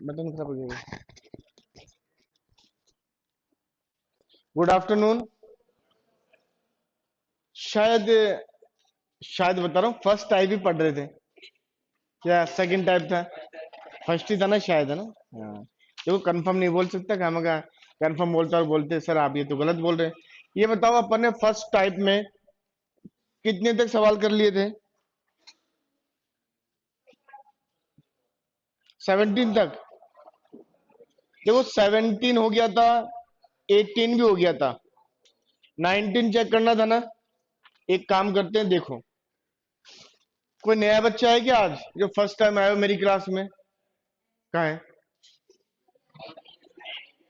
Button खराब हो गया। Good afternoon. शायद शायद बता रहा हूँ, फर्स्ट टाइप ही पढ़ रहे थे क्या सेकंड टाइप था? फर्स्ट ही था ना शायद, है ना? हाँ। देखो कंफर्म नहीं बोल सकता, काम का कंफर्म बोलता और बोलते सर आप ये तो गलत बोल रहे हैं। ये बताओ अपन ने फर्स्ट टाइप में कितने तक सवाल कर लिए थे? 17 तक। देखो 17 हो गया था, 18 भी हो गया था, 19 चेक करना था ना। एक काम करते हैं, देखो कोई नया बच्चा है क्या आज जो फर्स्ट टाइम आया हो मेरी क्लास में? कहाँ है?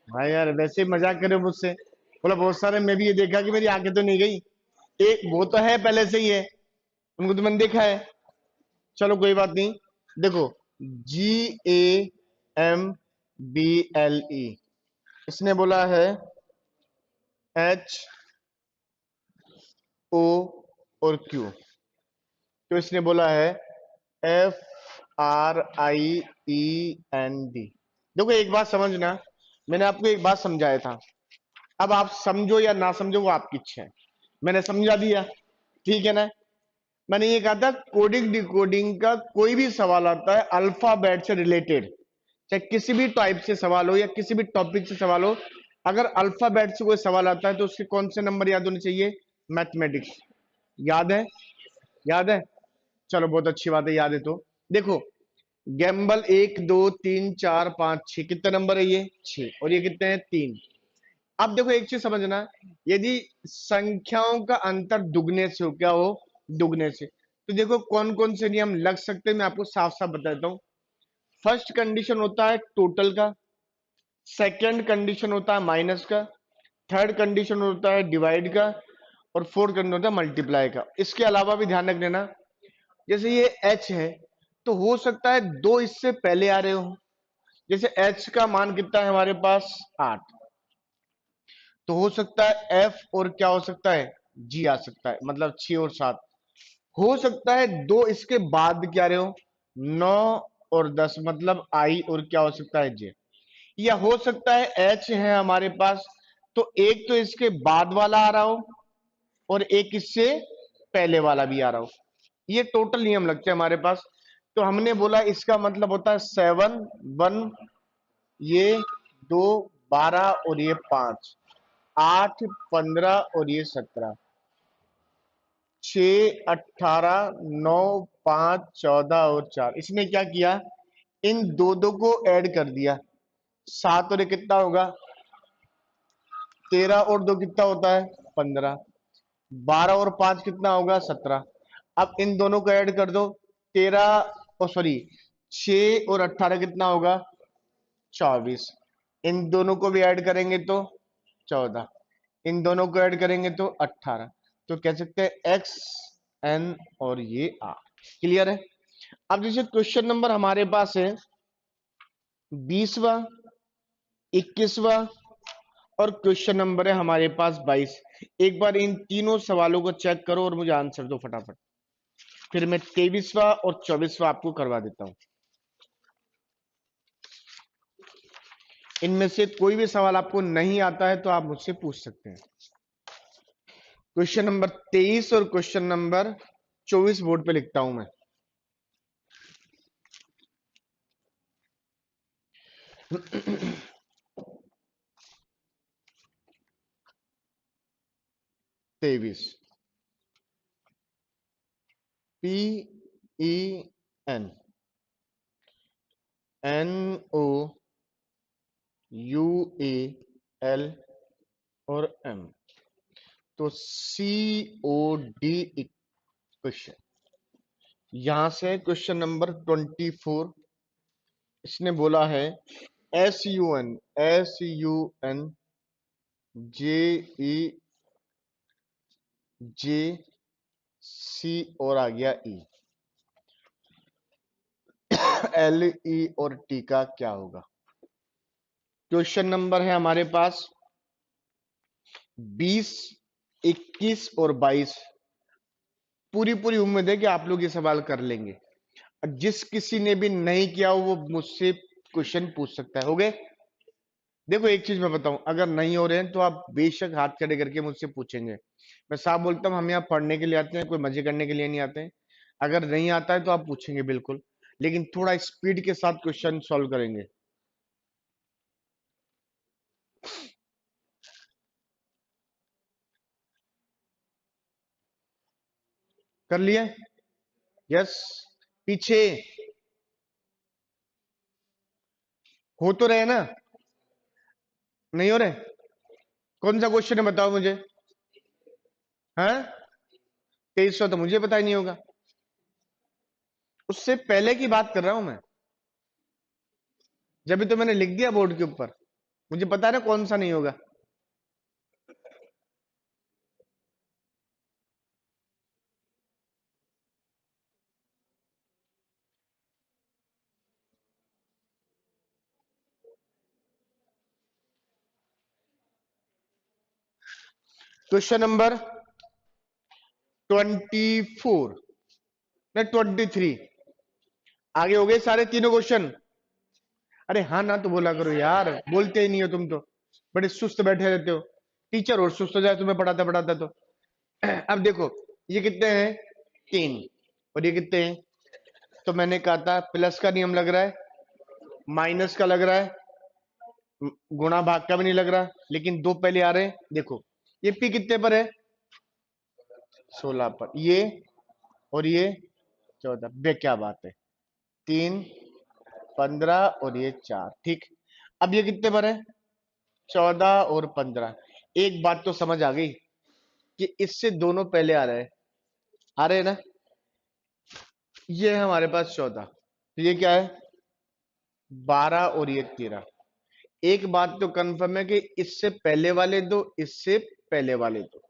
हाँ यार, वैसे ही मजाक करे मुझसे। बोला बहुत सारे, मैं भी ये देखा कि मेरी आंखें तो नहीं गई। एक वो तो है पहले से ही है, उनको तो मैंने देखा है। चलो कोई बात नहीं। देखो, GAMBLE, इसने बोला है HO और Q, तो इसने बोला है FRIEND। देखो एक बात समझना, मैंने आपको एक बात समझाया था। अब आप समझो या ना समझो वो आपकी इच्छा है। मैंने समझा दिया, ठीक है ना? मैंने ये कहा था कोडिंग डिकोडिंग का कोई भी सवाल आता है अल्फाबेट से रिलेटेड, चाहे किसी भी टाइप से सवाल हो या किसी भी टॉपिक से सवाल हो, अगर अल्फाबेट से कोई सवाल आता है तो उसके कौन से नंबर याद होने चाहिए? मैथमेटिक्स। याद है? याद है? चलो बहुत अच्छी बात है, याद है तो। देखो, गैम्बल 1 2 3 4 5 6, कितने नंबर है ये? 6। और ये कितने हैं? 3। अब देखो एक चीज समझना, यदि संख्याओं का अंतर दुगने से हो, क्या हो? दुगने से। तो देखो कौन कौन से नियम लग सकते हैं, मैं आपको साफ साफ बता देता हूं। फर्स्ट कंडीशन होता है टोटल का, सेकंड कंडीशन होता है माइनस का, थर्ड कंडीशन होता है डिवाइड का, और फोर्थ कंडीशन होता है मल्टीप्लाई का। इसके अलावा भी ध्यान रख लेना, जैसे ये एच है तो हो सकता है दो इससे पहले आ रहे हो। जैसे एच का मान कितना है हमारे पास? 8। तो हो सकता है एफ और क्या हो सकता है? जी आ सकता है, मतलब 6 और 7। हो सकता है दो इसके बाद क्या रहे हो? 9 और 10, मतलब आई और क्या हो सकता है? जे। या हो सकता है एच है हमारे पास, तो एक तो इसके बाद वाला आ रहा हो और एक इससे पहले वाला भी आ रहा हो। ये टोटल नियम लगते हैं हमारे पास। तो हमने बोला इसका मतलब होता है 7 1, ये 2 12 और ये 5, 8 15 और ये 17, 6 18 9 5 14 और 4। इसने क्या किया? इन दो दो को ऐड कर दिया। 7 और ये कितना होगा? 13 और 2 कितना होता है? 15। 12 और 5 कितना होगा? 17। अब इन दोनों को ऐड कर दो। 13 और सॉरी 6 और 18 कितना होगा? 24। इन दोनों को भी ऐड करेंगे तो 14। इन दोनों को ऐड करेंगे तो 18। तो कह सकते हैं एक्स एन और ये आर। क्लियर है? अब जैसे क्वेश्चन नंबर हमारे पास है 20वां, 21वां, और क्वेश्चन नंबर है हमारे पास 22। एक बार इन तीनों सवालों को चेक करो और मुझे आंसर दो फटाफट, फिर मैं 23वां और 24वां आपको करवा देता हूं। इनमें से कोई भी सवाल आपको नहीं आता है तो आप मुझसे पूछ सकते हैं। क्वेश्चन नंबर 23 और क्वेश्चन नंबर 24 बोर्ड पे लिखता हूं मैं। तेईस, PEN NOUAL और M, तो COD इक्वेशन। यहां से क्वेश्चन नंबर 24, इसने बोला है SUN JEJC और आ गया E, LE और T का क्या होगा? क्वेश्चन नंबर है हमारे पास 20, 21 और 22। पूरी पूरी उम्मीद है कि आप लोग ये सवाल कर लेंगे। जिस किसी ने भी नहीं किया हो वो मुझसे क्वेश्चन पूछ सकता है। हो गए? देखो एक चीज मैं बताऊं, अगर नहीं हो रहे हैं तो आप बेशक हाथ खड़े करके मुझसे पूछेंगे। मैं साफ बोलता हूँ, हम यहाँ पढ़ने के लिए आते हैं, कोई मजे करने के लिए नहीं आते हैं। अगर नहीं आता है तो आप पूछेंगे बिल्कुल, लेकिन थोड़ा स्पीड के साथ क्वेश्चन सॉल्व करेंगे। कर लिए? यस। पीछे हो तो रहे ना? नहीं हो रहे? कौन सा क्वेश्चन है बताओ मुझे। हाँ, 2300 तो मुझे पता ही नहीं होगा। उससे पहले की बात कर रहा हूं मैं, जब भी तो मैंने लिख दिया बोर्ड के ऊपर। मुझे पता है ना कौन सा नहीं होगा। क्वेश्चन नंबर 24 नहीं 23। आगे हो गए सारे तीनों क्वेश्चन। अरे हाँ ना तो बोला करो यार, बोलते ही नहीं हो तुम तो, बड़े सुस्त बैठे रहते हो। टीचर और सुस्त हो जाए तुम्हें पढ़ाता पढ़ाता तो। अब देखो, ये कितने हैं? 3। और ये कितने हैं? तो मैंने कहा था प्लस का नियम लग रहा है, माइनस का लग रहा है, गुणा भाग का भी नहीं लग रहा, लेकिन दो पहले आ रहे हैं। देखो ये पी कितने पर है? 16 पर। ये और ये 14। बे क्या बात है। 3, 15 और ये 4। ठीक। अब ये कितने पर है? 14 और 15। एक बात तो समझ आ गई कि इससे दोनों पहले आ रहे हैं। आ रहे हैं ना? ये है हमारे पास 14, तो ये क्या है? 12 और ये 13। एक बात तो कंफर्म है कि इससे पहले वाले दो, इससे पहले वाले दो।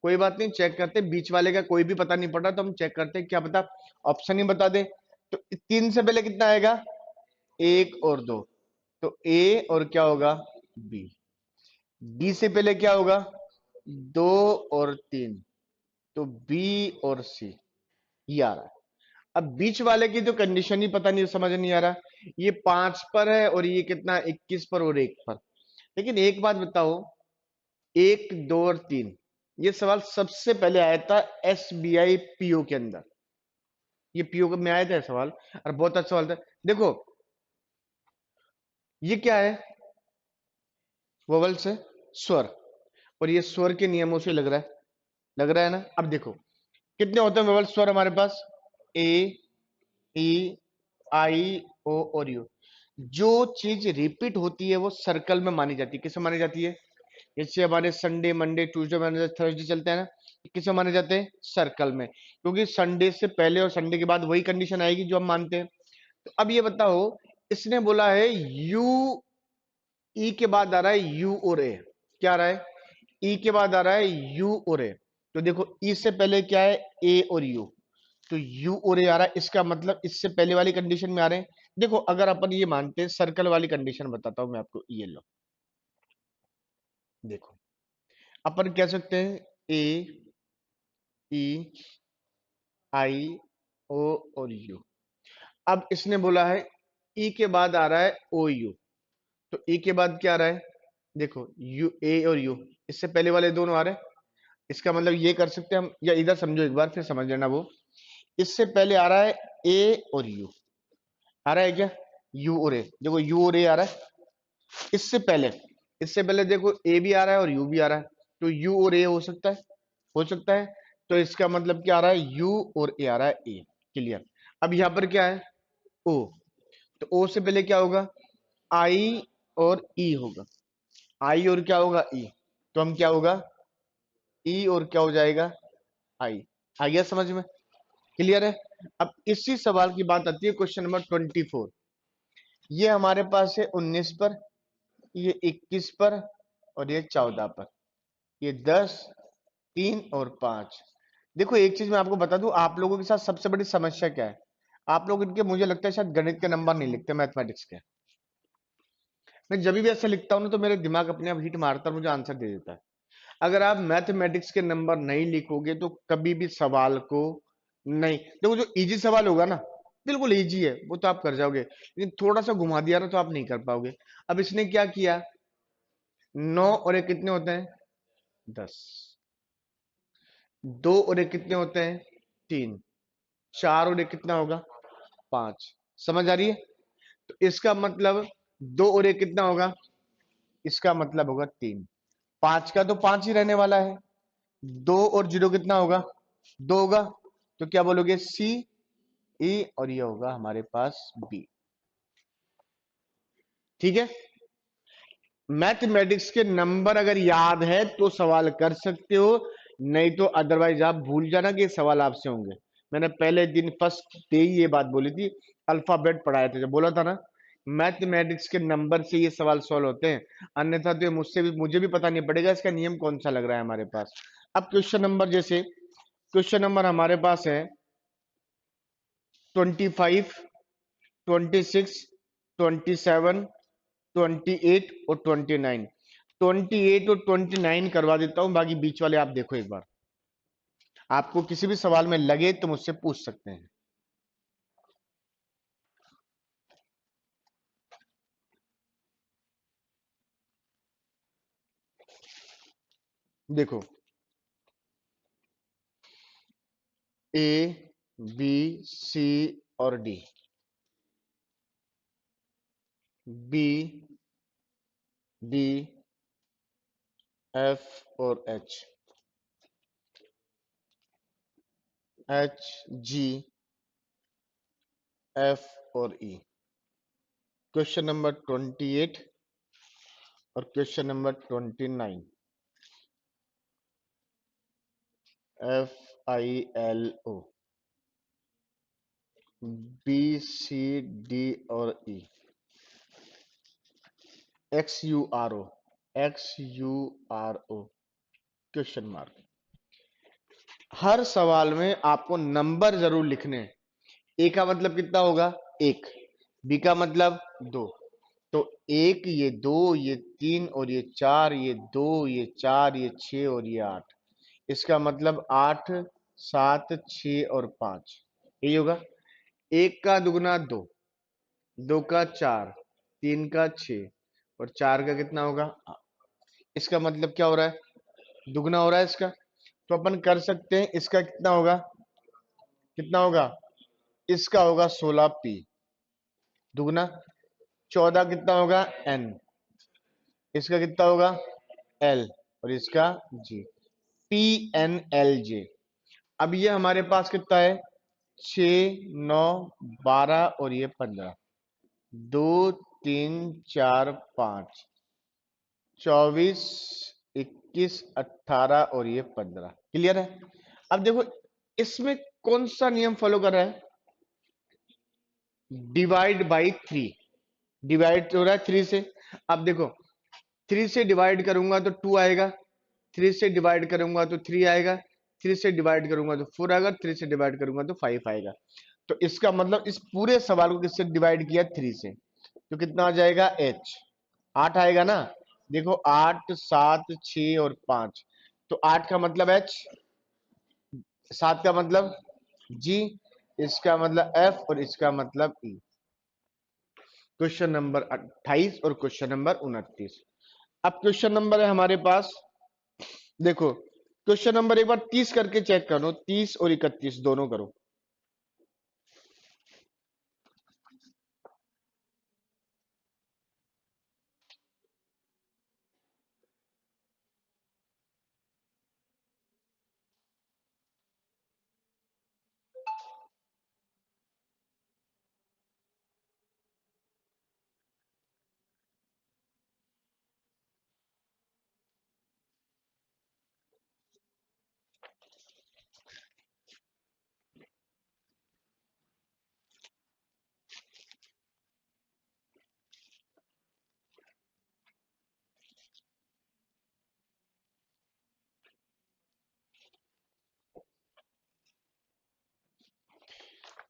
कोई बात नहीं, चेक करते। बीच वाले का कोई भी पता नहीं पड़ रहा तो हम चेक करते हैं, क्या पता ऑप्शन ही बता दे। तो 3 से पहले कितना आएगा? 1 और 2। तो ए और क्या होगा? बी। डी से पहले क्या होगा? 2 और 3। तो बी और सी। ये आ रहा है। अब बीच वाले की तो कंडीशन ही पता नहीं, समझ नहीं आ रहा। ये 5 पर है और ये कितना? 21 पर और 1 पर। लेकिन एक बात बताओ, 1, 2 और 3, ये सवाल सबसे पहले आया था एसबीआई पीओ के अंदर। ये पीओ में आया था सवाल, और बहुत अच्छा सवाल था। देखो ये क्या है? वोवल से स्वर, और ये स्वर के नियमों से लग रहा है, लग रहा है ना? अब देखो कितने होते हैं वोवल स्वर हमारे पास? ए, ई, आई, ओ और यू। जो चीज रिपीट होती है वो सर्कल में मानी जाती है। किसे मानी जाती है? जैसे हमारे Sunday, Monday, Tuesday, Wednesday, Thursday चलते हैं ना, किसे माने जाते हैं? सर्कल में, क्योंकि संडे से पहले और संडे के बाद वही कंडीशन आएगी जो हम मानते हैं। तो अब ये बताओ, इसने बोला है यू, ई के बाद आ रहा है यू और ए। क्या आ रहा है? ई के बाद आ रहा है यू और ए। तो देखो ई से पहले क्या है? ए और यू। तो यू और ए आ रहा है, इसका मतलब इससे पहले वाली कंडीशन में आ रहे हैं। देखो अगर अपन ये मानते हैं, सर्कल वाली कंडीशन बताता हूं मैं आपको, ये लो। देखो अपन कह सकते हैं ए, ई, आई, ओ और यू। अब इसने बोला है ई के बाद आ रहा है ओ यू। तो ई के बाद क्या आ रहा है? देखो यू, ए और यू, इससे पहले वाले दोनों आ रहे हैं। इसका मतलब ये कर सकते हैं हम, या इधर समझो एक बार फिर समझ लेना। वो इससे पहले आ रहा है ए और यू। आ रहा है क्या? यू और ए, देखो यू और ए आ रहा है। इससे पहले, इससे पहले देखो ए भी आ रहा है और यू भी आ रहा है। तो यू और ए हो सकता है, हो सकता है। तो इसका मतलब क्या आ रहा है? यू और ए आ रहा है, ए। क्लियर? अब यहां पर क्या है? ओ। तो ओ से पहले क्या होगा? आई और ई होगा। आई और क्या होगा? ई। तो हम क्या होगा? ई और क्या हो जाएगा? आई। आ गया समझ में? क्लियर है? अब इसी सवाल की बात आती है क्वेश्चन नंबर 24। ये हमारे पास है 19 पर, ये 21 पर और ये 14 पर। ये 10, 3 और 5। देखो एक चीज मैं आपको बता दूं, आप लोगों के साथ सबसे बड़ी समस्या क्या है? आप लोग इनके, मुझे लगता है शायद गणित के नंबर नहीं लिखते, मैथमेटिक्स के। मैं जब भी ऐसा लिखता हूं ना तो मेरे दिमाग अपने आप हिट मारता है, मुझे आंसर दे देता है। अगर आप मैथमेटिक्स के नंबर नहीं लिखोगे तो कभी भी सवाल को नहीं, देखो जो इजी सवाल होगा ना, बिल्कुल इजी है, वो तो आप कर जाओगे, लेकिन थोड़ा सा घुमा दिया ना तो आप नहीं कर पाओगे। अब इसने क्या किया, 9 और एक कितने होते हैं, 10, 2 और एक कितने होते हैं, 3, 4 और एक कितना होगा, 5। समझ आ रही है? तो इसका मतलब 2 और एक कितना होगा, इसका मतलब होगा 3। 5 का तो 5 ही रहने वाला है, 2 और 0 कितना होगा, 2 होगा। तो क्या बोलोगे, सी, ई, और ये होगा हमारे पास बी। ठीक है, मैथमेटिक्स के नंबर अगर याद है तो सवाल कर सकते हो, नहीं तो अदरवाइज आप भूल जाना कि सवाल आपसे होंगे। मैंने पहले दिन फर्स्ट डे ही ये बात बोली थी, अल्फाबेट पढ़ाए थे, जब बोला था ना मैथमेटिक्स के नंबर से ये सवाल सॉल्व होते हैं, अन्यथा तो ये मुझे भी पता नहीं पड़ेगा इसका नियम कौन सा लग रहा है हमारे पास। अब क्वेश्चन नंबर, जैसे क्वेश्चन नंबर हमारे पास है 25, 26, 27, 28 और 29। 28 और 29 करवा देता हूं, बाकी बीच वाले आप देखो एक बार, आपको किसी भी सवाल में लगे तो मुझसे पूछ सकते हैं। देखो, ए, बी, सी और डी, बी, डी, एफ और एच, एच, जी, एफ और ई। क्वेश्चन नंबर 28 और question number 29, F, I, L, O, B, C, D और E, X, U, R, O, X, U, R, O, question mark. हर सवाल में आपको number जरूर लिखने हैं। ए का मतलब कितना होगा, एक, बी का मतलब दो, तो एक, ये दो, ये तीन और ये चार, ये दो, ये चार, ये छह और ये आठ, इसका मतलब आठ, सात, छ और पांच, यही होगा। एक का दुगना दो, दो का चार, तीन का छ और चार का कितना होगा, इसका मतलब क्या हो रहा है, दुगना हो रहा है इसका। तो अपन कर सकते हैं, इसका कितना होगा, कितना होगा, इसका होगा 16 पी, दुगना 14 कितना होगा एन, इसका कितना होगा एल, और इसका जी, पी, एन, एल, जे। अब ये हमारे पास कितना है, 6, 9, 12 और ये 15, 2, 3, 4, 5, 24, 21, 18 और ये 15। क्लियर है? अब देखो, इसमें कौन सा नियम फॉलो कर रहा है, डिवाइड बाई थ्री, डिवाइड हो रहा है थ्री से। अब देखो, थ्री से डिवाइड करूंगा तो टू आएगा, थ्री से डिवाइड करूंगा तो थ्री आएगा, थ्री से डिवाइड करूंगा तो फोर आएगा, थ्री से डिवाइड करूंगा तो फाइव आएगा। तो इसका मतलब इस पूरे सवाल को किससे डिवाइड किया, थ्री से, तो कितना आ जाएगा एच, 8 आएगा ना। देखो 8, 7, 6 और 5, तो 8 का मतलब एच, 7 का मतलब जी, इसका मतलब एफ और इसका मतलब ई। क्वेश्चन नंबर 28 और क्वेश्चन नंबर 29। अब क्वेश्चन नंबर है हमारे पास, देखो क्वेश्चन नंबर एक बार 30 करके चेक करो, 30 और 31 दोनों करो।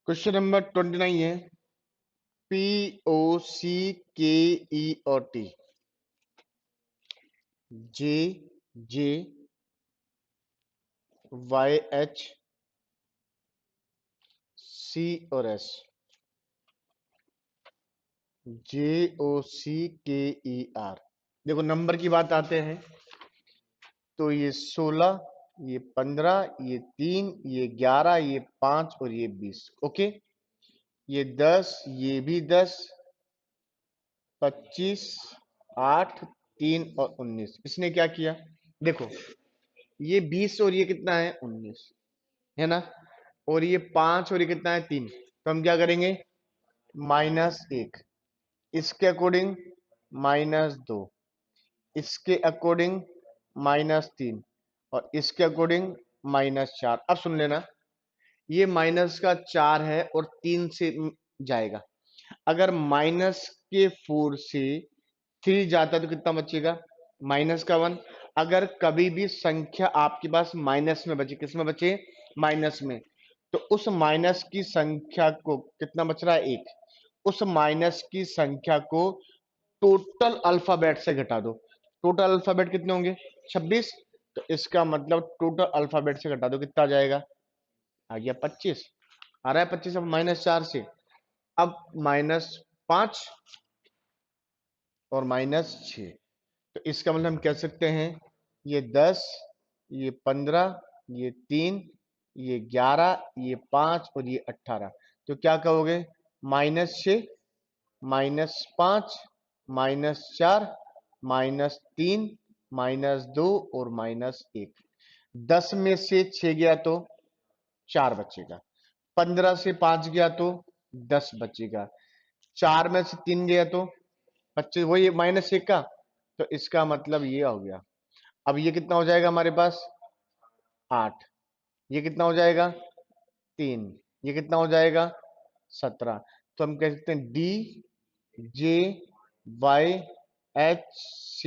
क्वेश्चन नंबर 29 है, पी, ओ, सी, के, ई और टी, जे, जे, वाई, एच, सी और एस। JOCKER। देखो नंबर की बात आते हैं तो ये 16, ये 15, ये 3, ये 11, ये 5 और ये 20। ओके, ये 10, ये भी 10, 25, 8, 3 और 19। इसने क्या किया, देखो ये 20 और ये कितना है 19, है ना, और ये 5 और ये कितना है 3, तो हम क्या करेंगे -1, इसके अकॉर्डिंग -2, इसके अकॉर्डिंग -3 और इसके अकॉर्डिंग -4। अब सुन लेना, ये माइनस का 4 है और 3 से जाएगा। अगर माइनस के 4 से 3 जाता है तो कितना बचेगा -1। अगर कभी भी संख्या आपके पास माइनस में बचे, किस में बचे माइनस में, तो उस माइनस की संख्या को कितना बच रहा है 1, उस माइनस की संख्या को टोटल अल्फाबेट से घटा दो। टोटल अल्फाबेट कितने होंगे 26, तो इसका मतलब टोटल अल्फाबेट से घटा दो कितना आ जाएगा, आ गया 25। आ रहा है 25 अब -4 से। अब -5 और -6, तो इसका मतलब हम कह सकते हैं ये 10, ये 15, ये 3, ये 11, ये 5 और ये 18। तो क्या कहोगे -6, -5, -4, -3, -2 और -1। 10 में से 6 गया तो 4 बचेगा, 15 से 5 गया तो 10 बचेगा, 4 में से 3 गया तो 25, वही -1 का। तो इसका मतलब ये हो गया। अब ये कितना हो जाएगा हमारे पास 8, ये कितना हो जाएगा 3, ये कितना हो जाएगा 17। तो हम कह सकते हैं DJYHC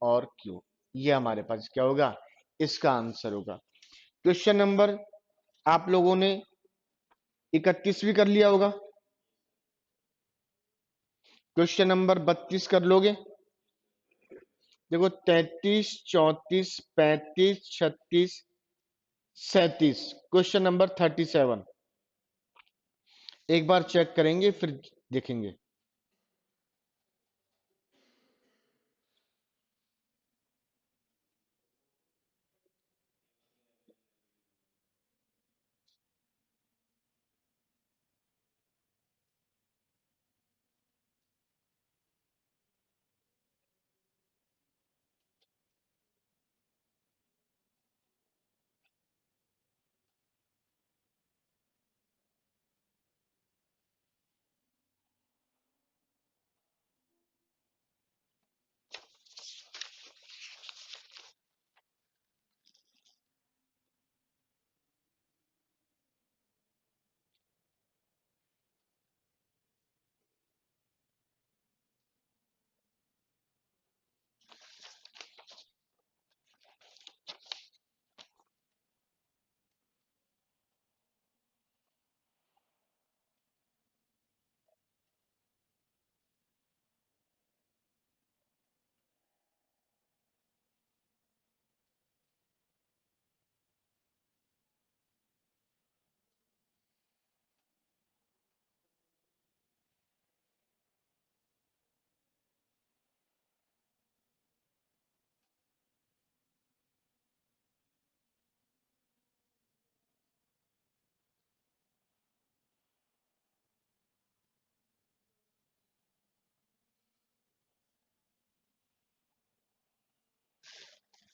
और Q, ये हमारे पास क्या होगा, इसका आंसर होगा। क्वेश्चन नंबर आप लोगों ने 31 भी कर लिया होगा, क्वेश्चन नंबर 32 कर लोगे। देखो 33, 34, 35, 36, 37, क्वेश्चन नंबर 37 एक बार चेक करेंगे फिर देखेंगे।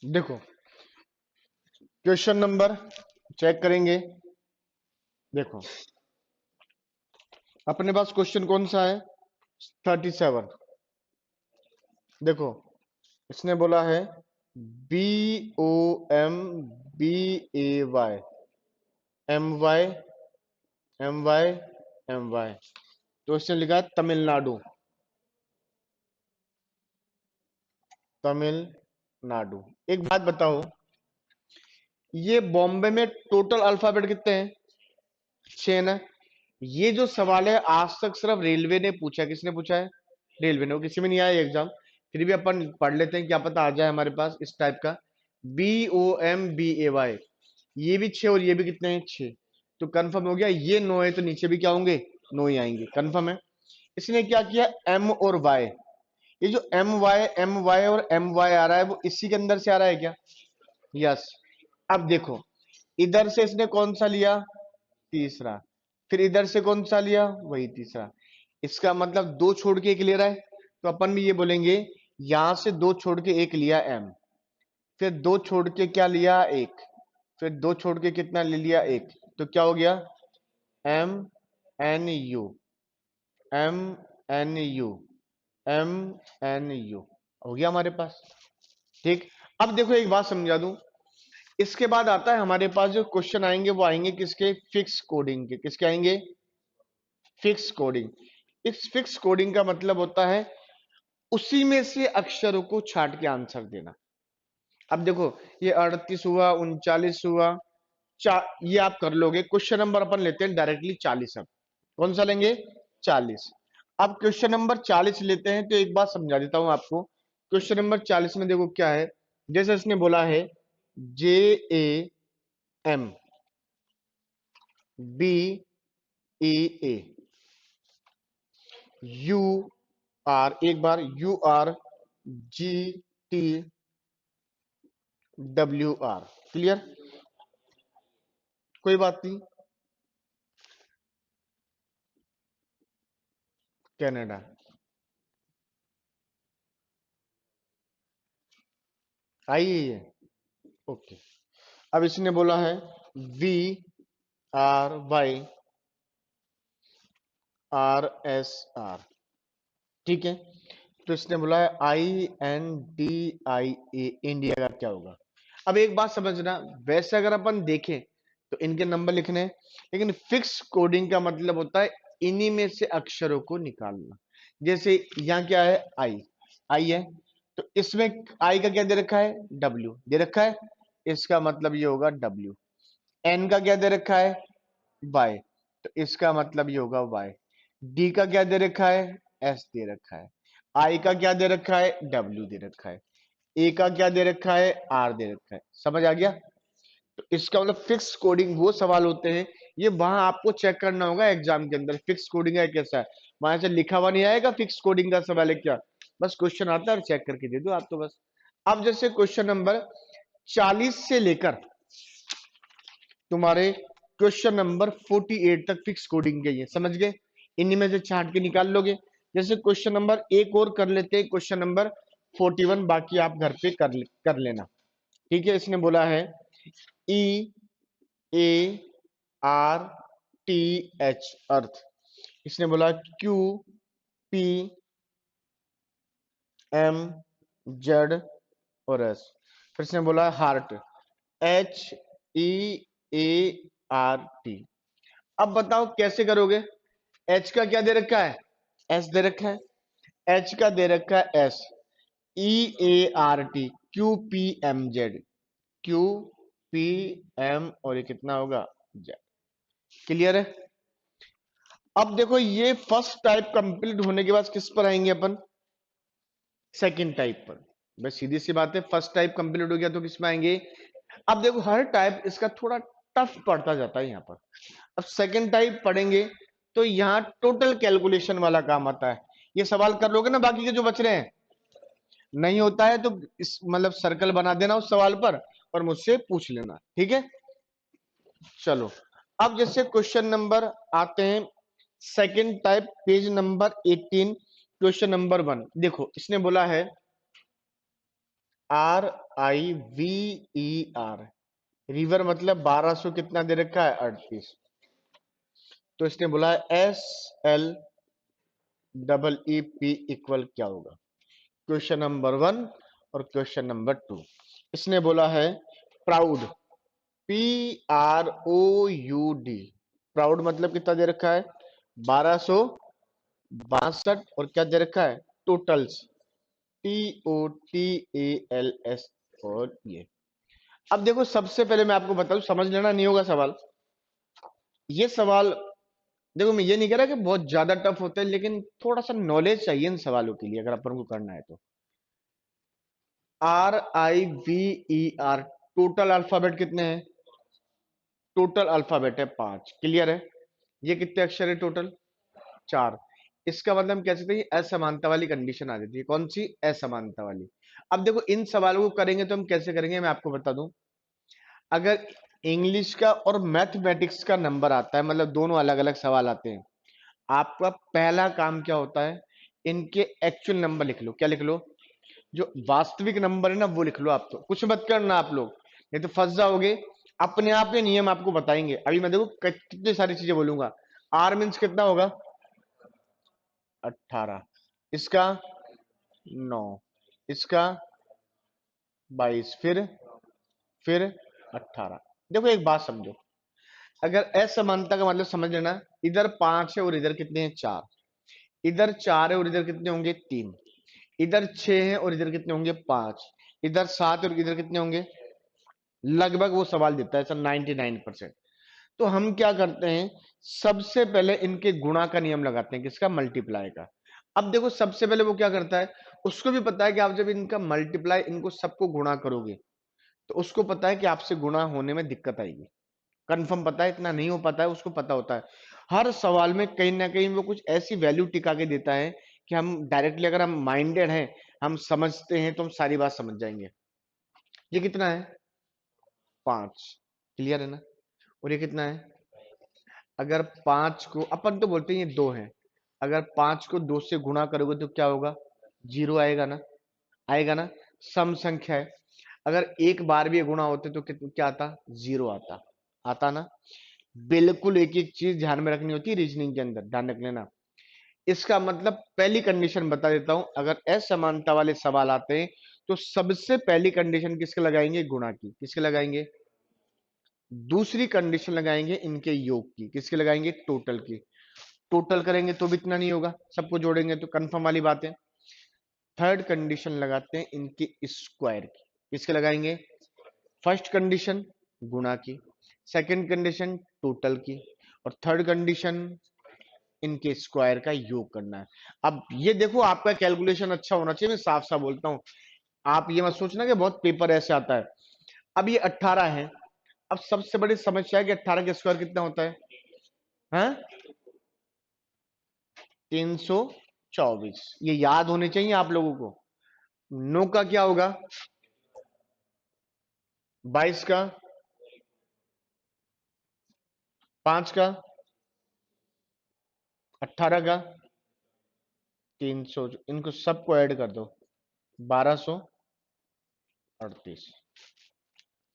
देखो क्वेश्चन नंबर चेक करेंगे। देखो अपने पास क्वेश्चन कौन सा है 37। देखो इसने बोला है BOMBAY MY MY MY, तो इसने लिखा है तमिलनाडु, तमिलनाडु। एक बात बताओ, ये बॉम्बे में टोटल अल्फाबेट कितने हैं 6 ना। ये जो सवाल है आज तक सिर्फ रेलवे ने पूछा है, किसने पूछा है रेलवे ने, वो किसी में नहीं आया एग्जाम, फिर भी अपन पढ़ लेते हैं क्या पता आ जाए हमारे पास इस टाइप का। BOMBAY, ये भी 6 और ये भी कितने हैं 6, तो कंफर्म हो गया ये 9 है तो नीचे भी क्या होंगे 9 ही आएंगे, कंफर्म है। इसने क्या किया, एम और वाई, ये जो एम वाई और एम वाई आ रहा है वो इसी के अंदर से आ रहा है क्या? यस। अब देखो इधर से इसने कौन सा लिया, तीसरा, फिर इधर से कौन सा लिया, वही तीसरा। इसका मतलब दो छोड़ के एक ले रहा है, तो अपन भी ये बोलेंगे यहां से दो छोड़ के एक लिया एम, फिर दो छोड़ के क्या लिया, एक, फिर दो छोड़ के कितना ले लिया, एक, तो क्या हो गया, M N U, M N U, M N U हो गया हमारे पास। ठीक। अब देखो एक बात समझा दूं, इसके बाद आता है हमारे पास जो क्वेश्चन आएंगे वो आएंगे किसके, फिक्स कोडिंग के। किसके आएंगे, फिक्स कोडिंग। इस फिक्स कोडिंग का मतलब होता है उसी में से अक्षरों को छांट के आंसर देना। अब देखो ये 38 हुआ, 39 हुआ, ये आप कर लोगे। क्वेश्चन नंबर अपन लेते हैं डायरेक्टली 40। अब कौन सा लेंगे, 40। अब क्वेश्चन नंबर 40 लेते हैं तो एक बात समझा देता हूं आपको। क्वेश्चन नंबर 40 में देखो क्या है, जैसे इसने बोला है J A M B A A U R, एक बार U R G T W R. Clear, कोई बात नहीं, कनाडा। आई है ये, ओके। अब इसने बोला है V R Y R S R, ठीक है। तो इसने बोला है I N D I A, India का क्या होगा। अब एक बात समझना, वैसे अगर अपन देखें तो इनके नंबर लिखने हैं, लेकिन फिक्स कोडिंग का मतलब होता है इन्हीं में से अक्षरों को निकालना। जैसे यहाँ क्या है, आई, आई है, तो इसमें आई का क्या दे रखा है, डब्ल्यू दे रखा है, इसका मतलब ये होगा डब्ल्यू। एन का क्या दे रखा है, वाई, तो इसका मतलब ये होगा वाई। डी का क्या दे रखा है, एस दे रखा है। आई का क्या दे रखा है, डब्ल्यू दे रखा है। ए का क्या दे रखा है, आर दे रखा है। समझ आ गया। तो इसका मतलब फिक्स कोडिंग वो सवाल होते हैं, ये वहां आपको चेक करना होगा एग्जाम के अंदर फिक्स कोडिंग है कैसा है। वहां से लिखा हुआ नहीं आएगा फिक्स कोडिंग का सवाल है क्या, बस क्वेश्चन आता है और चेक करके दे दो आप तो बस। अब जैसे क्वेश्चन नंबर 40 से लेकर तुम्हारे क्वेश्चन नंबर 48 तक फिक्स कोडिंग के, ये समझ गए, इन्हीं में से छांट के निकाल लोगे। जैसे क्वेश्चन नंबर एक और कर लेते हैं, क्वेश्चन नंबर 41, बाकी आप घर पे कर लेना। ठीक है। इसने बोला है ई ए आर टी एच, अर्थ। इसने बोला क्यू पी एम जेड और एस। फिर इसने बोला heart, H E A R T. अब बताओ कैसे करोगे, एच का क्या दे रखा है, एस दे रखा है, एच का दे रखा है S, E A R T, Q P M Z, Q P M और ये कितना होगा, जेड। क्लियर है। अब देखो ये फर्स्ट टाइप कंप्लीट होने के बाद किस पर आएंगे अपन, सेकंड टाइप पर। बस सीधी सी बात है, फर्स्ट टाइप कंप्लीट हो गया तो किस में आएंगे। अब देखो हर टाइप इसका थोड़ा टफ पड़ता जाता है यहाँ पर। अब सेकंड टाइप पढ़ेंगे तो यहाँ टोटल कैलकुलेशन वाला काम आता है। ये सवाल कर लोगे ना, बाकी के जो बच रहे हैं नहीं होता है तो इस मतलब सर्कल बना देना उस सवाल पर और मुझसे पूछ लेना, ठीक है। चलो अब जैसे क्वेश्चन नंबर आते हैं second type, page number 18, question number 1। देखो इसने बोला है are I V E R, river मतलब 1200 कितना दे रखा है, 38। तो इसने बोला है S L double E P equal क्या होगा, क्वेश्चन नंबर 1 और क्वेश्चन नंबर 2। इसने बोला है proud, P R O U D, proud मतलब कितना दे रखा है, 1262, और क्या दे रखा है, totals, T O T A L S. और ये अब देखो सबसे पहले मैं आपको बताऊं, समझ लेना नहीं होगा सवाल, ये सवाल देखो मैं ये नहीं कह रहा कि बहुत ज्यादा टफ होता है, लेकिन थोड़ा सा नॉलेज चाहिए इन सवालों के लिए अगर अपन को करना है तो। Are I V E R, total alphabet कितने हैं, टोटल अल्फाबेट है 5। क्लियर है। ये कितने अक्षर है टोटल, 4। इसका मतलब हम कह सकते हैं ये असमानता वाली कंडीशन आ जाती है। कौन सी? असमानता वाली। अब देखो इन सवालों को करेंगे तो हम कैसे करेंगे, मैं आपको बता दूं। अगर इंग्लिश का और मैथमेटिक्स का नंबर आता है, मतलब दोनों अलग अलग सवाल आते हैं, आपका पहला काम क्या होता है, इनके एक्चुअल नंबर लिख लो। क्या लिख लो? जो वास्तविक नंबर है ना वो लिख लो। आप तो कुछ मत करना आप लोग, नहीं तो फंस जाओगे। अपने आप ये नियम आपको बताएंगे। अभी मैं देखो कितनी सारी चीजें बोलूंगा। आर मीन्स कितना होगा? 18। इसका 9। इसका 22। फिर 18। देखो एक बात समझो, अगर असमानता का मतलब समझ लेना, इधर 5 है और इधर कितने हैं? 4। इधर 4 है और इधर कितने होंगे? 3। इधर 6 है और इधर कितने होंगे? 5। इधर 7 और इधर कितने होंगे? लगभग वो सवाल देता है सर 99%। तो हम क्या करते हैं, सबसे पहले इनके गुणा का नियम लगाते हैं। किसका? मल्टीप्लाई का। अब देखो सबसे पहले वो क्या करता है, उसको भी पता है कि आप जब इनका मल्टीप्लाई, इनको सबको गुणा करोगे तो उसको पता है कि आपसे गुणा होने में दिक्कत आएगी। कंफर्म पता है, इतना नहीं हो पाता है, उसको पता होता है। हर सवाल में कहीं ना कहीं वो कुछ ऐसी वैल्यू टिका के देता है कि हम डायरेक्टली, अगर हम माइंडेड हैं, हम समझते हैं, तो हम सारी बात समझ जाएंगे। ये कितना है? 5। क्लियर है ना? और ये कितना है? अगर 5 को, अपन तो बोलते हैं ये 2 है, अगर 5 को 2 से गुणा करोगे तो क्या होगा? 0 आएगा ना? आएगा ना? सम संख्या है। अगर एक बार भी ये गुणा होते तो कितना क्या आता? 0 आता। आता ना? बिल्कुल एक एक चीज ध्यान में रखनी होती है रीजनिंग के अंदर, ध्यान रख लेना। इसका मतलब पहली कंडीशन बता देता हूं, अगर असमानता वाले सवाल आते हैं तो सबसे पहली कंडीशन किसके लगाएंगे? गुणा की। किसके लगाएंगे? दूसरी कंडीशन लगाएंगे इनके योग की। किसके लगाएंगे? टोटल की। टोटल करेंगे तो भी इतना नहीं होगा, सबको जोड़ेंगे तो कंफर्म वाली बात है। थर्ड कंडीशन लगाते हैं इनके स्क्वायर की। किसके लगाएंगे? फर्स्ट कंडीशन गुणा की, सेकंड कंडीशन टोटल की, और थर्ड कंडीशन इनके स्क्वायर का योग करना है। अब ये देखो आपका कैलकुलेशन अच्छा होना चाहिए, मैं साफ साफ बोलता हूं। आप ये मत सोचना कि बहुत पेपर ऐसे आता है। अब ये 18 है। अब सबसे बड़ी समस्या है कि 18 का स्क्वायर कितना होता है? हाँ, 324। ये याद होने चाहिए आप लोगों को। 9 का क्या होगा? 22 का, 5 का, 18 का, 300। इनको सबको ऐड कर दो, 1238।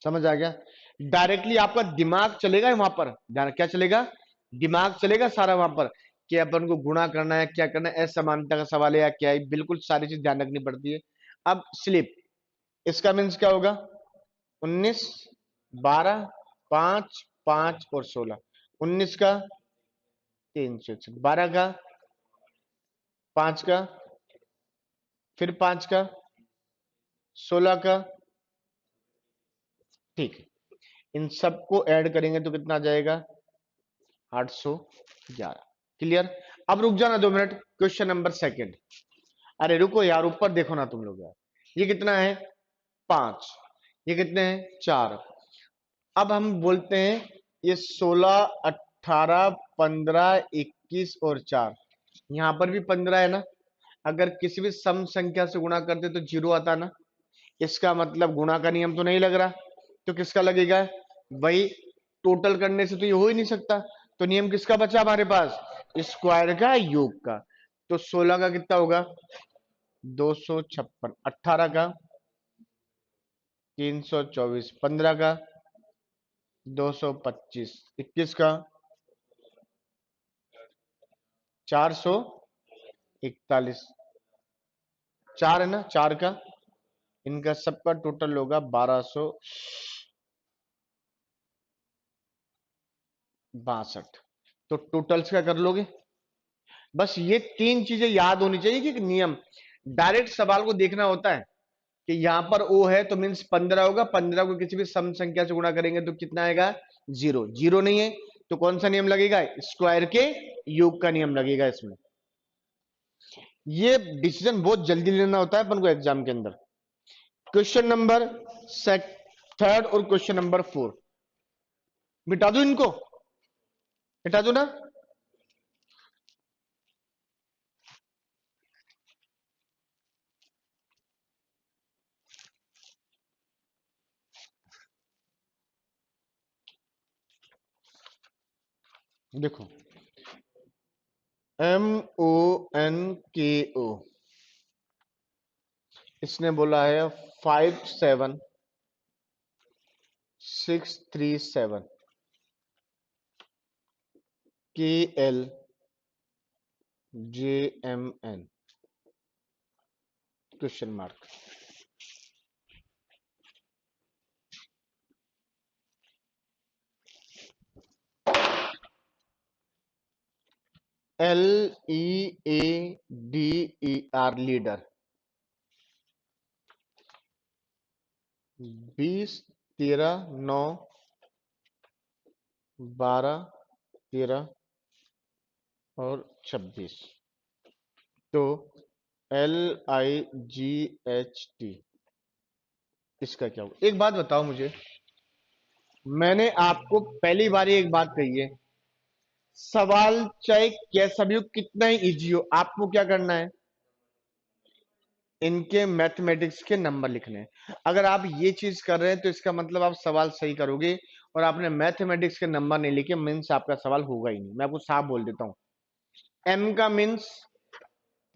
समझ आ गया? डायरेक्टली आपका दिमाग चलेगा वहां पर। ध्यान, क्या चलेगा? दिमाग चलेगा सारा वहां पर, कि अपन को गुणा करना है, क्या करना है, असमानता का सवाल है या क्या है, बिल्कुल सारी चीज ध्यान रखनी पड़ती है। अब स्लिप, इसका मीन्स क्या होगा? 19, 12, 5, 5 और 16। 19 का 361, 12 का, 5 का, फिर 5 का, 16 का। ठीक है, इन सबको ऐड करेंगे तो कितना आ जाएगा? 811। क्लियर? अब रुक जाना 2 मिनट, क्वेश्चन नंबर सेकंड। अरे रुको यार, ऊपर देखो ना तुम लोग यार। ये कितना है? 5। ये कितने हैं? 4। अब हम बोलते हैं ये 16, 18, 15, 21 और 4। यहां पर भी 15 है ना? अगर किसी भी सम संख्या से गुणा करते तो 0 आता ना? इसका मतलब गुणा का नियम तो नहीं लग रहा, तो किसका लगेगा? वही, टोटल करने से तो ये हो ही नहीं सकता। तो नियम किसका बचा हमारे पास? स्क्वायर का, योग का। तो 16 का कितना होगा? 256। 18 का 324। 15 का 225। 21 का 441। 4 है ना? 4 का, इनका सबका टोटल होगा 1262। तो टोटल्स क्या कर लोगे? बस ये 3 चीजें याद होनी चाहिए कि एक नियम, डायरेक्ट सवाल को देखना होता है कि यहां पर ओ है तो मीन्स 15 होगा। 15 को किसी भी सम संख्या से गुणा करेंगे तो कितना आएगा? 0। 0 नहीं है तो कौन सा नियम लगेगा? स्क्वायर के योग का नियम लगेगा इसमें। ये डिसीजन बहुत जल्दी लेना होता है अपन को एग्जाम के अंदर। क्वेश्चन नंबर थर्ड और क्वेश्चन नंबर 4, मिटा दो इनको, मिटा दो ना? देखो, MONKO, इसने बोला है 57637 KLJMN question mark. LEADER leader 20, 13, 9, 12, 13 और 26। तो LIGHT इसका क्या होगा? एक बात बताओ मुझे, मैंने आपको पहली बार एक बात कही है, सवाल चाहे कैसा भी हो, कितना ही इजी हो, आपको क्या करना है, इनके मैथमेटिक्स के नंबर लिखने हैं। अगर आप ये चीज कर रहे हैं तो इसका मतलब आप सवाल सही करोगे, और आपने मैथमेटिक्स के नंबर नहीं लिखे, मीन्स आपका सवाल होगा ही नहीं। मैं आपको साफ बोल देता हूं, M का मीन्स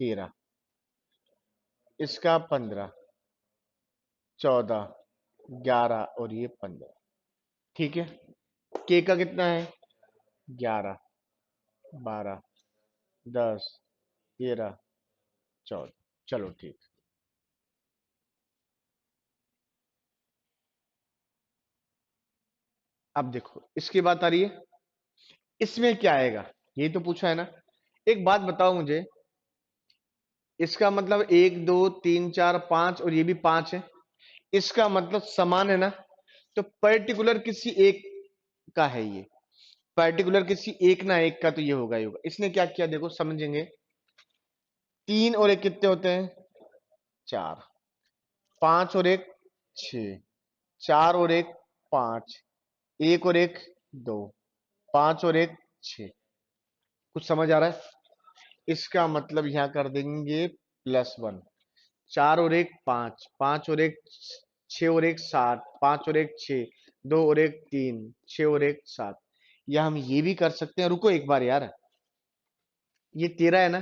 13, इसका 15, 14, 11 और ये 15, ठीक है। K का कितना है? 11, 12, 10, 13, 14। चलो ठीक। अब देखो इसकी बात आ रही है, इसमें क्या आएगा, यही तो पूछा है ना। एक बात बताओ मुझे, इसका मतलब 1 2 3 4 5 और ये भी 5 है, इसका मतलब समान है ना। तो पर्टिकुलर किसी एक का है ये, पर्टिकुलर किसी एक ना एक का तो ये होगा ही होगा। इसने क्या किया देखो समझेंगे, 3 और 1 कितने होते हैं? 4, 5 और 1 6, 4 और 1 5, 1 और 1 2, 5 और 1 6। कुछ समझ आ रहा है? इसका मतलब यहां कर देंगे +1। 4 और 1 5, 5 और 1 6 और 1 7, 5 और 1 6, 2 और 1 3, 6 और 1 7। या हम ये भी कर सकते हैं, रुको एक बार यार, ये 13 है ना,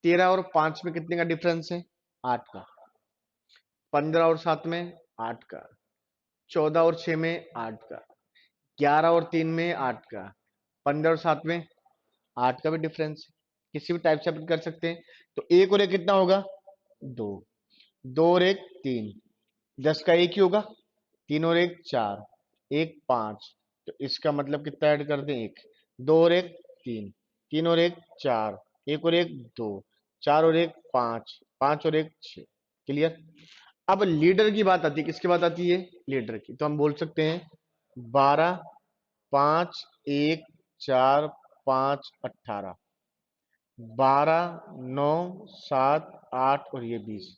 13 और 5 में कितने का डिफरेंस है? 8 का। 15 और 7 में 8 का। 14 और 6 में 8 का। 11 और 3 में 8 का। 15 और 7 में 8 का भी डिफरेंस है। किसी भी टाइप से अपन कर सकते हैं। तो 1 और 1 कितना होगा? 2। 2 और 1 3, 10 का एक ही होगा। 3 और 1 4, 1 5। तो इसका मतलब कितना ऐड कर दें? 1। 2 और 1 3, 3 और 1 4, 1 और 1 2, 4 और 1 5, 5 और 1 6। क्लियर? अब लीडर की बात आती है, किसकी बात आती है? लीडर की। तो हम बोल सकते हैं 12 5 1 4 5 18, 12 9 7 8 और ये 20।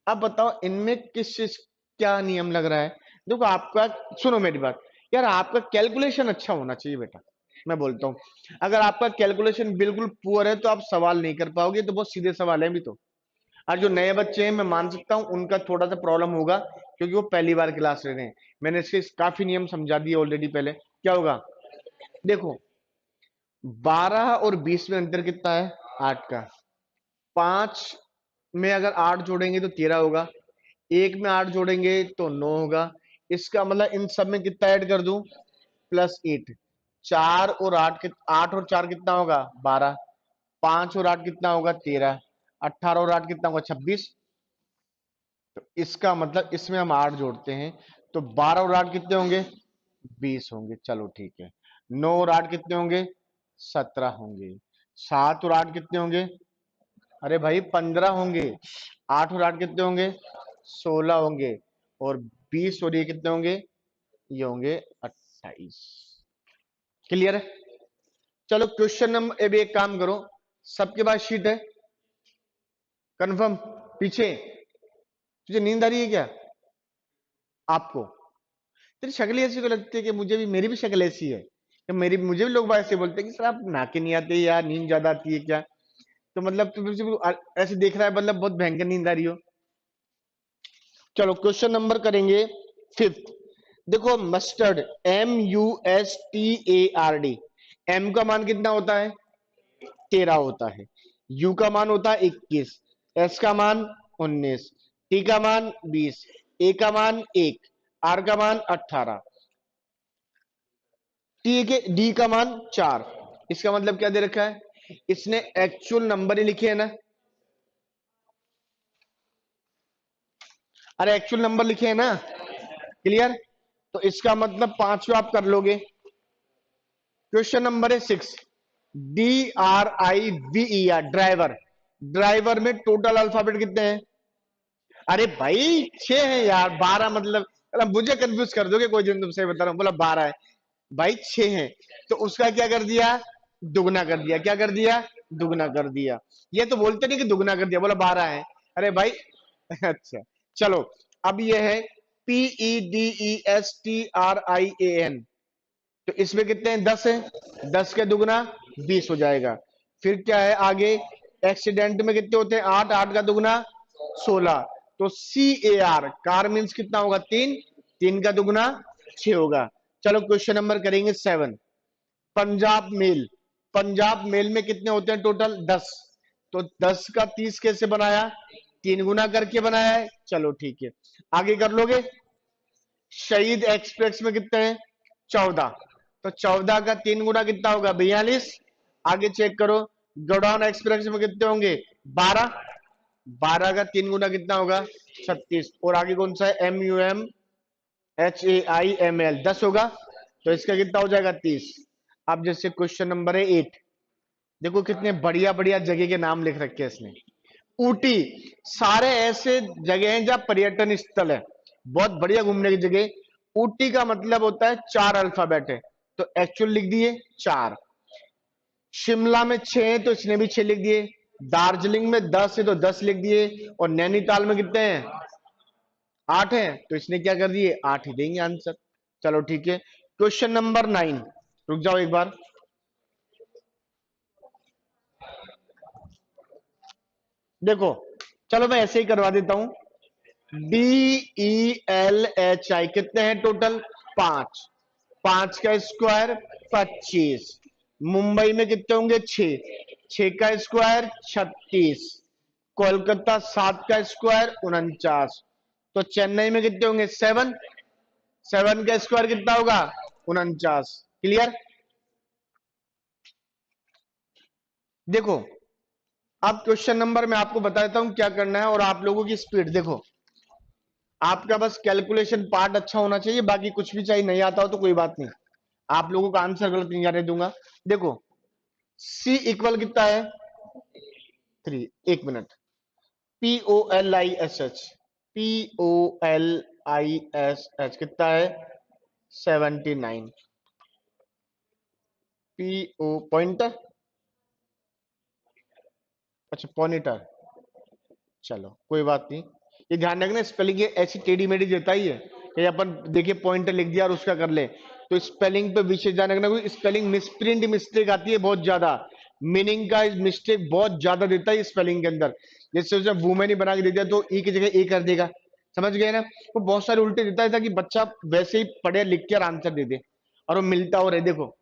अब बताओ इनमें किस चीज क्या नियम लग रहा है? देखो आपका, सुनो मेरी बात यार, आपका कैलकुलेशन अच्छा होना चाहिए बेटा। मैं बोलता हूं, अगर आपका कैलकुलेशन बिल्कुल पुअर है तो आप सवाल नहीं कर पाओगे। तो बहुत सीधे सवाल है भी तो। और जो नए बच्चे हैं मैं मान सकता हूं उनका थोड़ा सा प्रॉब्लम होगा, क्योंकि वो पहली बार क्लास ले रहे हैं। मैंने इसके काफी नियम समझा दिए ऑलरेडी पहले। क्या होगा देखो, 12 और 20 में अंतर कितना है? 8 का। 5 में अगर 8 जोड़ेंगे तो 13 होगा। 1 में 8 जोड़ेंगे तो 9 होगा। इसका मतलब इन सब में कितना ऐड कर दूं? +8। 4 और 8 8 और 4 कितना होगा? 12। 5 और 8 कितना होगा? 13। 18 और 8 कितना होगा? 26। तो इसका मतलब इसमें हम 8 जोड़ते हैं तो 12 और 8 कितने होंगे? 20 होंगे। चलो ठीक है। 9 और 8 कितने होंगे? 17 होंगे। 7 और 8 कितने होंगे? अरे भाई 15 होंगे। 8 और 8 कितने होंगे? 16 होंगे। और 20 और ये कितने होंगे? ये होंगे 28। क्लियर है? चलो क्वेश्चन नंबर, अब एक काम करो, सबके पास शीट है? कंफर्म? पीछे तुझे नींद आ रही है क्या आपको? तेरी शक्ल ऐसी क्यों लगती है कि मुझे भी, मेरी भी शक्ल ऐसी है कि मेरी, मुझे भी लोग ऐसे बोलते हैं कि सर आप नाके नहीं आते या नींद ज्यादा आती है क्या? तो मतलब तुम मुझे ऐसे देख रहा है, मतलब बहुत भयंकर नींद आ रही हो। चलो क्वेश्चन नंबर करेंगे 5th। देखो मस्टर्ड, MUSTARD, एम का मान कितना होता है? 13 होता है। यू का मान होता है 21, एस का मान 19, टी का मान 20, ए का मान 1, आर का मान 18, टी के डी का मान 4। इसका मतलब क्या दे रखा है? इसने एक्चुअल नंबर ही लिखे है ना। अरे एक्चुअल नंबर लिखे है ना, क्लियर। तो इसका मतलब पांचवा आप कर लोगे। क्वेश्चन नंबर है 6, DRIVER, ड्राइवर। ड्राइवर में टोटल अल्फाबेट कितने हैं? अरे भाई 6 है यार, 12 मतलब, मुझे कंफ्यूज कर दोगे कोई दिन, तुमसे बता रहा हूँ, बोला 12 है। भाई 6 है, तो उसका क्या कर दिया? दुगना कर दिया। क्या कर दिया? दुगना कर दिया। ये तो बोलते नहीं कि दुगना कर दिया, बोला 12 है। अरे भाई अच्छा, चलो। अब ये है PEDESTRIAN, तो इसमें कितने हैं? 10 है। 10 के दुगना 20 हो जाएगा। फिर क्या है आगे? एक्सीडेंट में कितने होते हैं? 8, 8 का दुगना 16। तो CAR, कार मीन्स कितना होगा? 3, 3 का दुगना 6 होगा। चलो क्वेश्चन नंबर करेंगे 7, पंजाब मेल। पंजाब मेल में कितने होते हैं टोटल? 10। तो 10 का 30 कैसे बनाया? 3 गुना करके बनाया है। चलो ठीक है, आगे कर लोगे। शहीद एक्सप्रेस में कितने हैं? 14। तो 14 का 3 गुना कितना होगा? 42। आगे चेक करो, गोडाउन एक्सप्रेस में कितने होंगे? 12। 12 का 3 गुना कितना होगा? 36। और आगे कौन सा है? MUMHAIML, 10 होगा। तो इसका कितना हो जाएगा? 30। अब जैसे क्वेश्चन नंबर है 8, देखो कितने बढ़िया बढ़िया जगह के नाम लिख रखे हैं इसने। ऊटी, सारे ऐसे जगह हैं जहां पर्यटन स्थल है, बहुत बढ़िया घूमने की जगह। ऊटी का मतलब होता है 4 अल्फाबेट है, तो एक्चुअल लिख दिए 4। शिमला में 6 है, तो इसने भी 6 लिख दिए। दार्जिलिंग में 10 है, तो 10 लिख दिए। और नैनीताल में कितने हैं? 8 है, तो इसने क्या कर दिए? 8 ही देंगे आंसर। चलो ठीक है, क्वेश्चन नंबर 9, रुक जाओ एक बार। देखो, चलो मैं ऐसे ही करवा देता हूं। DELHI कितने हैं टोटल? 5। 5 का स्क्वायर 25। मुंबई में कितने होंगे? 6। 6 का स्क्वायर 36। कोलकाता 7 का स्क्वायर 49। तो चेन्नई में कितने होंगे? 7। 7 का स्क्वायर कितना होगा? 49। क्लियर। देखो, अब क्वेश्चन नंबर मैं आपको बता देता हूं क्या करना है, और आप लोगों की स्पीड देखो। आपका बस कैलकुलेशन पार्ट अच्छा होना चाहिए, बाकी कुछ भी चाहिए, नहीं आता हो तो कोई बात नहीं, आप लोगों का आंसर गलत नहीं जाने दूंगा। देखो, C इक्वल कितना है? 3। एक मिनट, POLISH, POLISH कितना है? 79। PO पॉइंटर, अच्छा पॉइंटर, चलो कोई बात नहीं। ये ध्यान रखना, स्पेलिंग ऐसी टेढ़ी मेढ़ी देता ही है कि अपन देखिए पॉइंटर लिख दिया और उसका कर ले, तो स्पेलिंग पे विशेष ध्यान रखना, क्योंकि स्पेलिंग मिसप्रिंट मिस्टेक आती है बहुत ज्यादा। मीनिंग का मिस्टेक बहुत ज्यादा देता है स्पेलिंग के अंदर। जैसे उसने वुमेन ही बना के दे दिया तो ई की जगह ए कर देगा, समझ गए ना। वो बहुत सारे उल्टे देता है ताकि बच्चा वैसे ही पढ़े लिख के आंसर दे दे और वो मिलता हो रहे। देखो,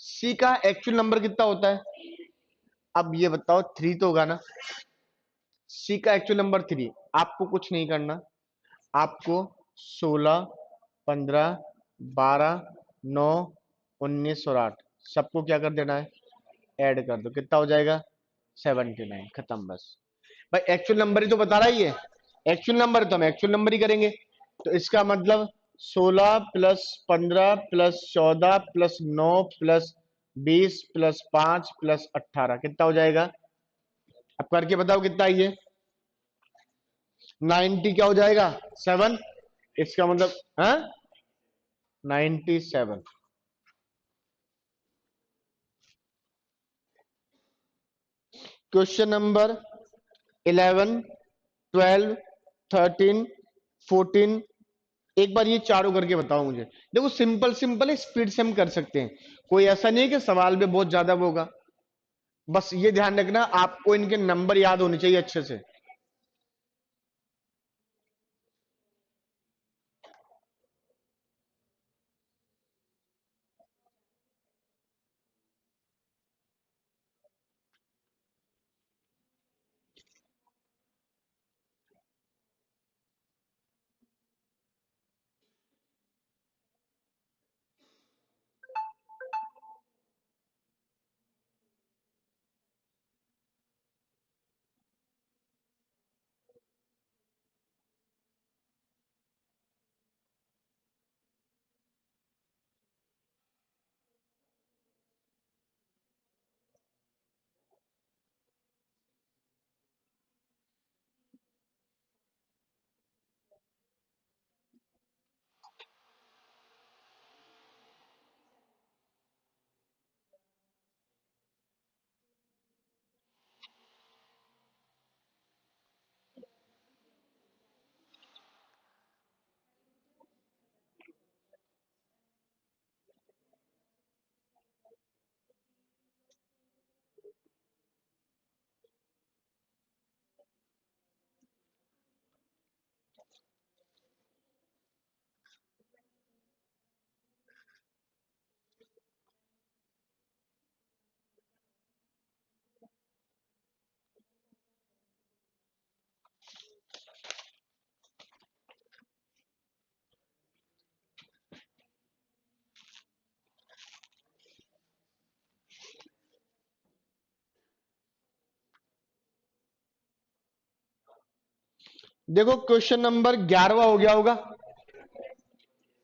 सी का एक्चुअल नंबर कितना होता है? अब ये बताओ, 3 तो होगा ना। सी का एक्चुअल नंबर 3। आपको कुछ नहीं करना, आपको 16, 15, 12, 9, 19 और 8 सबको क्या कर देना है? ऐड कर दो। कितना हो जाएगा? 79। खत्म बस। भाई एक्चुअल नंबर ही तो बता रहा ही है, एक्चुअल नंबर तो हम एक्चुअल नंबर ही करेंगे। तो इसका मतलब 16 plus 15 plus 14 plus 9 plus 20 plus 5 plus 18 कितना हो जाएगा? अब करके बताओ कितना ये 90 क्या हो जाएगा? 7। इसका मतलब हाँ 97। क्वेश्चन नंबर 11, 12, 13, 14, एक बार ये चारों करके बताओ मुझे। देखो सिंपल सिंपल है, स्पीड से हम कर सकते हैं, कोई ऐसा नहीं है कि सवाल में बहुत ज्यादा वो होगा। बस ये ध्यान रखना, आपको इनके नंबर याद होने चाहिए अच्छे से। देखो क्वेश्चन नंबर 11वां हो गया होगा,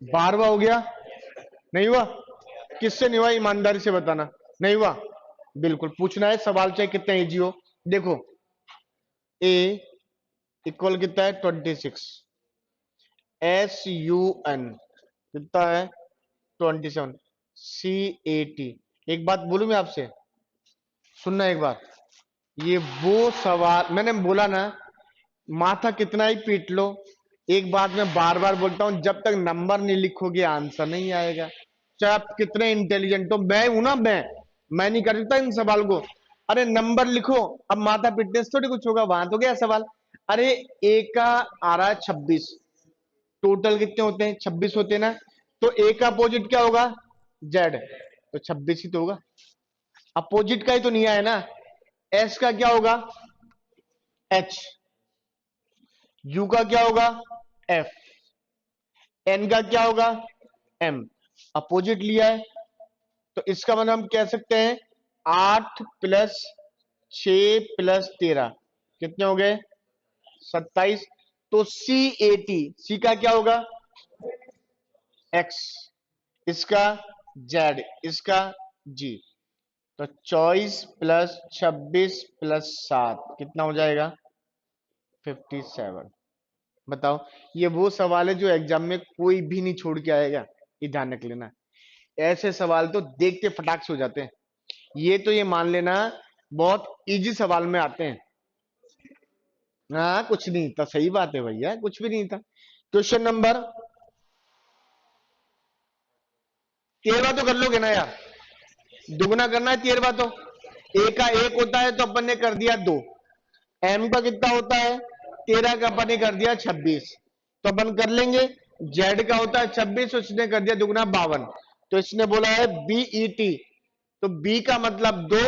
12वां हो गया, नहीं हुआ? किससे नहीं हुआ, ईमानदारी से बताना। नहीं हुआ? बिल्कुल पूछना है सवाल, चाहे कितना इजी हो। देखो ए इक्वल कितना है 26, एस यू एन कितना है 27, सी ए टी। एक बात बोलूं मैं आपसे, सुनना एक बार, ये वो सवाल मैंने बोला ना, माथा कितना ही पीट लो, एक बात मैं बार बार बोलता हूं, जब तक नंबर नहीं लिखोगे आंसर नहीं आएगा। चाहे आप कितने इंटेलिजेंट हो, मैं हूं ना, मैं नहीं कर सकता इन सवाल को। अरे नंबर लिखो, अब माथा पीटने से थोड़ी कुछ होगा, वहां तो गया सवाल। अरे ए का आ रहा है 26, टोटल कितने होते हैं 26 होते हैं ना, तो ए का अपोजिट क्या होगा, जेड, तो 26 ही तो होगा। अपोजिट का ही तो नहीं आया ना। एस का क्या होगा, एच, यू का क्या होगा, एफ, एन का क्या होगा, एम, अपोजिट लिया है, तो इसका मतलब हम कह सकते हैं 8 प्लस 6 प्लस 13 कितने हो गए 27। तो सी ए टी, सी का क्या होगा एक्स, इसका जेड, इसका जी, तो 24 प्लस 26 प्लस 7 कितना हो जाएगा 57। बताओ, ये वो सवाल है जो एग्जाम में कोई भी नहीं छोड़ के आएगा, ये ध्यान रख लेना। ऐसे सवाल तो देखते फटाक से हो जाते हैं, ये तो ये मान लेना बहुत इजी सवाल में आते हैं। हाँ कुछ नहीं था, सही बात है भैया, कुछ भी नहीं था। क्वेश्चन नंबर 13 तो कर लोगे ना यार, दुगना करना है 13 तो, ए का 1 होता है तो अपन ने कर दिया 2, एम का कितना होता है 13 का अपन ने कर दिया 26, तो अपन कर लेंगे। जेड का होता है 26, उसने कर दिया दुगना 52, तो इसने बोला है बीई टी, तो बी का मतलब 2,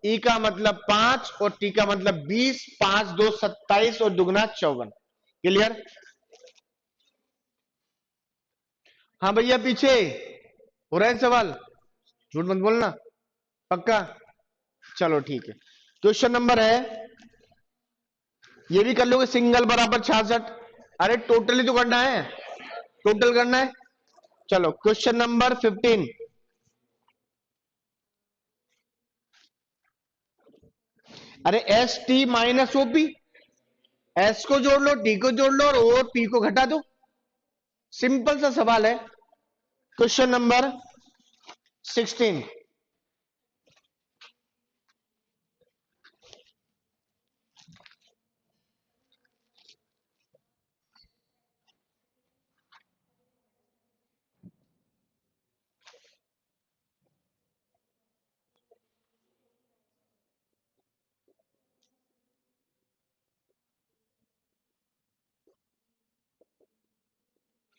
ई का मतलब 5 और टी का मतलब 20, 5 2 27 और दुगना 54। क्लियर? हाँ भैया पीछे हो रहा है सवाल, झूठ मत बोलना, पक्का? चलो ठीक है। क्वेश्चन नंबर है, ये भी कर लोगे, सिंगल बराबर 66। अरे टोटली तो करना है, टोटल करना है। चलो क्वेश्चन नंबर 15, अरे S T minus OP, S को जोड़ लो, टी को जोड़ लो और ओ पी को घटा दो, सिंपल सा सवाल है। क्वेश्चन नंबर 16,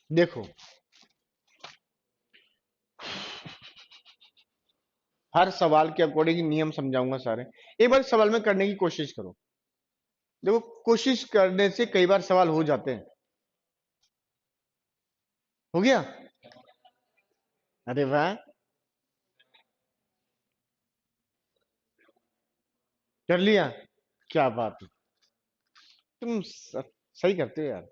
देखो हर सवाल के अकॉर्डिंग नियम समझाऊंगा सारे, एक बार सवाल में करने की कोशिश करो। देखो कोशिश करने से कई बार सवाल हो जाते हैं। हो गया? अरे वाह, कर लिया, क्या बात है, तुम सही करते हो यार।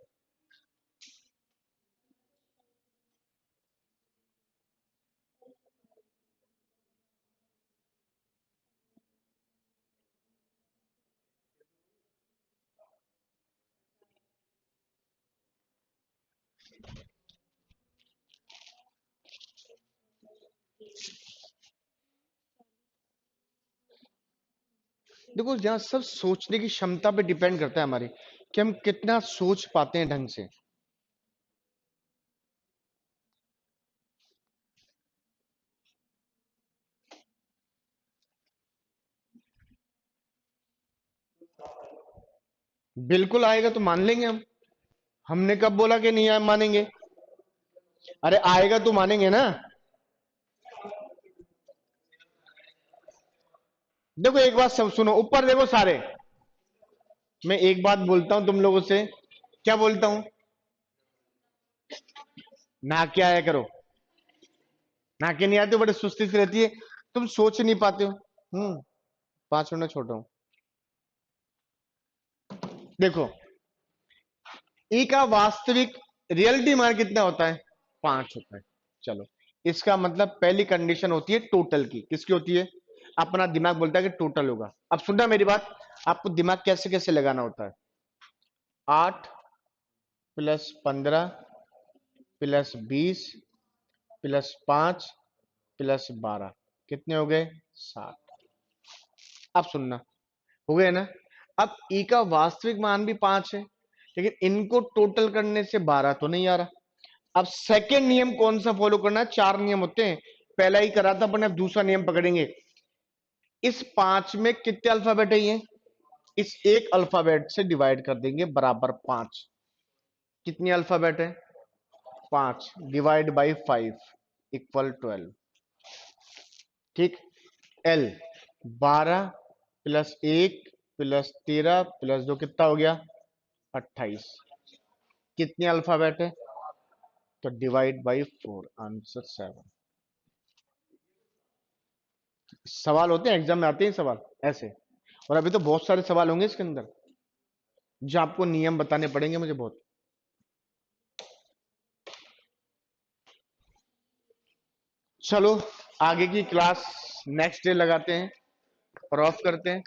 देखो यहाँ सब सोचने की क्षमता पे डिपेंड करता है हमारी, कि हम कितना सोच पाते हैं ढंग से। बिल्कुल आएगा तो मान लेंगे हम, हमने कब बोला कि नहीं मानेंगे? अरे आएगा तो मानेंगे ना। देखो एक बात सब सुनो, ऊपर देखो सारे, मैं एक बात बोलता हूं तुम लोगों से, क्या बोलता हूं, ना क्या आया करो, ना के नहीं आते, बड़े सुस्ती से रहती है, तुम सोच नहीं पाते हो। 5 मिनट छोटा हूं। देखो ई का वास्तविक रियलिटी मान कितना होता है? 5 होता है। चलो, इसका मतलब पहली कंडीशन होती है टोटल की। किसकी होती है? अपना दिमाग बोलता है कि टोटल होगा। अब सुनना मेरी बात, आपको दिमाग कैसे कैसे लगाना होता है। 8 प्लस 15 प्लस 20 प्लस 5 प्लस 12 कितने हो गए? 7। अब सुनना, हो गए ना? अब ई का वास्तविक मान भी 5 है, लेकिन इनको टोटल करने से 12 तो नहीं आ रहा। अब सेकेंड नियम कौन सा फॉलो करना है? 4 नियम होते हैं, पहला ही करा था अपन, अब दूसरा नियम पकड़ेंगे। इस 5 में कितने अल्फाबेट है? ये इस एक अल्फाबेट से डिवाइड कर देंगे, बराबर 5। कितनी अल्फाबेट है? 5 डिवाइड बाई 5 इक्वल 12। ठीक। एल 12 प्लस 1 प्लस 13 प्लस 2 कितना हो गया? 28। कितनी अल्फाबेट है? तो डिवाइड बाई 4, आंसर 7। सवाल होते हैं एग्जाम में, आते हैं सवाल ऐसे। और अभी तो बहुत सारे सवाल होंगे इसके अंदर, जो आपको नियम बताने पड़ेंगे मुझे बहुत। चलो, आगे की क्लास नेक्स्ट डे लगाते हैं और ऑफ करते हैं।